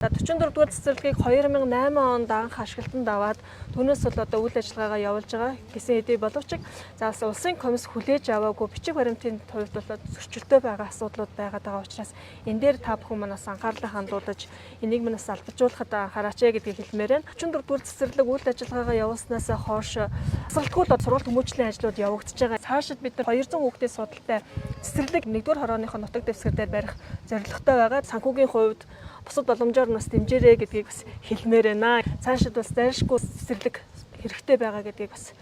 44 дугаар цэцэрлэгийг 2008 онд анх ашиглалтанд аваад түүнээс бол одоо үйл ажиллагаагаа явуулж байгаа гэсэн хэдий боловч за бас улсын комисс хүлээж аваагүй бичиг баримтын хувьд бол зөрчилтэй байгаа асуудлууд байгаад байгаа учраас энэ дээр та бүхэн манаас анхаарлаа хандуулж энийг манаас албажуулахад анхаараач гэдгийг хэлмээр байна. 44 дугаар цэцэрлэг үйл ажиллагаагаа явуулснаас хойш асралтгүй л сургалт хүмүүжлийн ажлууд явагдаж байгаа. Цаашид бид нар 200 хүүхдийн судалтай цэцэрлэг 1-р хорооныхоо нутаг дэвсгэр дээр барих зорилготой байгаа. Санхүүгийн хувьд бусад боломжоор нас дэмжээрэй гэдгийг бас хэлмээр байна. Цаашид бас зайлшгүй цэцэрлэг хэрэгтэй байгаа гэдгийг бас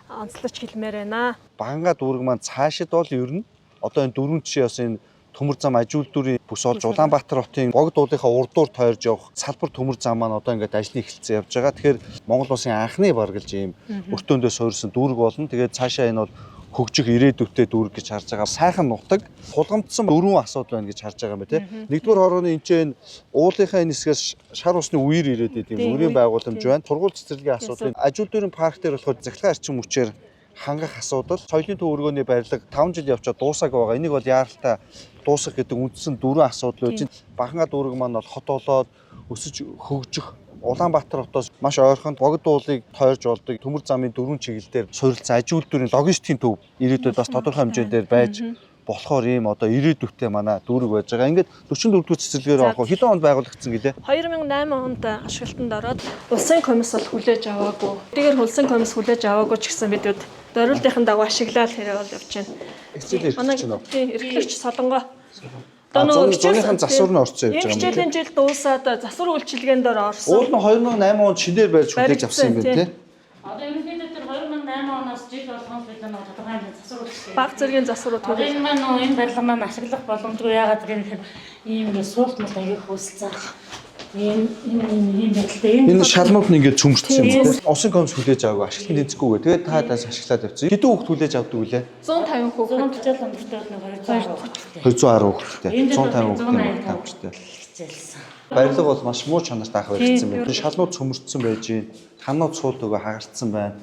онцлож хэлмээр байна. Баганга дүүрэг маань цаашид бол ер нь одоо энэ дөрвөн жишээ бас энэ төмөр зам аж үйлдвэрийн бүс болж Улаанбаатар хотын богд уулынхаа урдуур тойрж явах салбар төмөр зам маань одоо ингээд ажлын эхэлсэн явж байгаа. Тэгэхээр Монгол улсын анхны баргалж ийм өртөөндөө суурьсан дүүрэг болно. Тэгээд цаашаа энэ бол хөгжих ирээдүйтэй дүүрэг гэж харж байгаа. Сайхан нутаг хулгамдсан дөрвөн асуудал байна гэж харж байгаа юм байна тийм. Нэгдүгээр хорооны энэ чинь уулынхаа энэ хэсгээс шар усны үер ирээд идэв үрийн байгууламж байна. Тургуул цэцэрлэгийн асуудал. Аж үйлдвэрийн парк дээр болохоор захиргаан арчин хүчээр хангах асуудал. Соёлын төв өргөөний барилга 5 жил явчаад дуусаагүй байгаа. Энийг бол яаралтай дуусгах гэдэг үндсэн дөрвөн асуудал үүж Баганга дүүрэг маань бол хот болоод өсөж хөгжих Улаанбаатар хотоос маш ойрхон богд уулыг тойрж болдог төмөр замын дөрвөн чиглэлээр суурилсан аж үйлдвэрийн логистикийн төв ирээдүйд бас тодорхой хэмжээгээр байж болохоор ийм одоо ирээдүйтэй манай дүүрэг байж байгаа. Ингээд 44 дэх цэцэрлэгээр авах хэдэн онд байгуулагдсан гэлээ? 2008 онд ашиглалтанд ороод улсын комисс бол хүлээж аваагүй. Тэгээр улсын комисс хүлээж аваагүй ч гэсэн бид зориултын дагуу ашиглаад хэрэг бол явж байна. Эрхлэгч Солонгоо. Одоо зуныхан засвар нь орцсон явж байгаа юм. Энэ хичээлийн жил дуусаад засвар үйлчилгээнд орсон. Уул нь 2008 онд шинээр барьж хүлээж авсан юм байна тий. Одоо ерөнхийдөө тэр 2008 оноос жил болгоно бид нар тодорхой хэмжээнд засвар үйлчилгээ. Баг зэргийн засварууд төлөв. Энэ маань энэ барилга маань ашиглах боломжгүй яагаад гэвэл ийм суулт мал аяг хөөсөлцөн. Энэ шалмууд нь ингээд цөмөрцсөн юм байна. Улсын комисс хүлээж аваагүй ашиглалтын тэнцэхгүйгээ. Тэгээд та тас ашиглаад явцсан. Хэдэн хүүхд хүлээж авдаг вүлээ? 150 хүүхэд. 140 ондортой нэг 210 хүүхэдтэй. 150 хүүхэдтэй тавчтай. Барилга бол маш муу чанартай ах баригдсан байна. Шалмууд цөмөрцсөн байж байна. Ханууд суул төгөө хагардсан байна.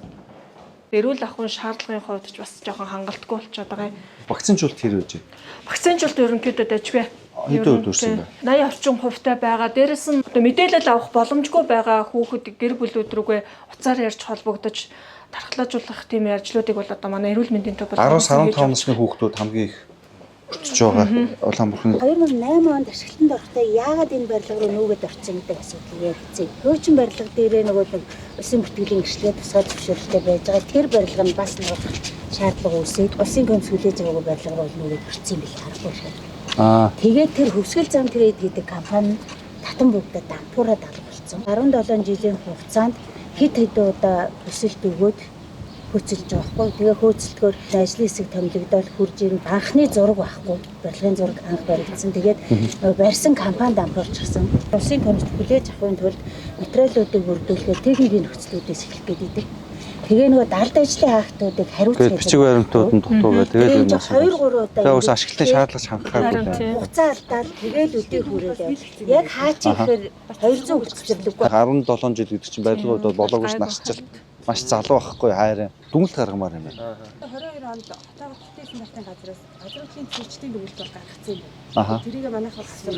Эрүүл ахуйн шаардлагын хувьд ч бас жоохон хангалтгүй болчиход байгаа юм. Вакцинжуулалт хэр байж байна? Вакцинжуулалт ерөнхийдөө дажгүй. Хэдэн өдөр үрсэн бэ? 80 орчим хувьтай байгаа. Дээрэс нь мэдээлэл авах боломжгүй байгаа хүүхэд гэр бүлүүд рүүгээ уцаар ярьж холбогдож дархлаажуулах тийм ажлуудыг бол одоо манай эрүүл мэндийн төв 10-15 насны хүүхдүүд хамгийн их өртөж байгаа. Улаанбаатарын 2008 онд ашиглалтанд орохдоо яагаад энэ барилга руу нүүгээд орсон гэдэг асуудлыг ярьцгаая. Хуучин барилга дээрээ нөгөө улсын бүртгэлийн гэрчлэгээ тусгай зөвшөөрөлтэй байж байгаа. Тэр барилга нь бас нэг шаардлага үүсээд улсын комисс хүлээж аваагүй барилга руу нүүгээд орсон юм биш харахгүй шээ. Тэгээд тэр хөвсгөл зам трейд гэдэг компани татан бүгдээ дампуураад алга болсон. 17 жилийн хугацаанд хэд хэдэн удаа өсөлт өгөөд хөөцөлж байгаа хгүй. Тэгээ хөөцөлтгөөр ажлын хэсэг томилогдоод хурж ирэн анхны зураг байхгүй. Барилгын зураг анх баригдсан. Тэгээд барьсан компани дампуурч гисэн. Улсын комисс хүлээж авахын тулд материалуудыг өргөдүүлэхээр техникийн нөхцлүүдээс эхлэх гэдэг. Тэгээ нөгөө дард ажлын хаалтуудыг хариуцах гэдэг. Бичиг баримтууд нь дутуугаа тэгээд 2-3 удаа тэгээд ашиглалтын шаардлага хангахаагүй. Хугацаа алдаад тэгээд өдөө хүрээлээ. Яг хаач ихээр 200 хүчтэрлэггүй. 17 жил гэдэг чинь барилгууд бол болоогүй ш насжилт маш залуу байхгүй хайраа дүнэлт гаргамаар юм байна. 22 онд хотоогт тэтгэсэн байтын газраас ажрын цэцчдийн дүгнэлт гаргацсан юм байна. Тэрийг манайхаар хэсэг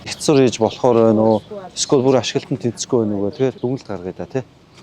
Хэцүү хийж болохоор байна уу? Эсвэл бүр ашиглалтанд тэнцэхгүй байна уу? Тэгээд дүнэлт гаргая да тий.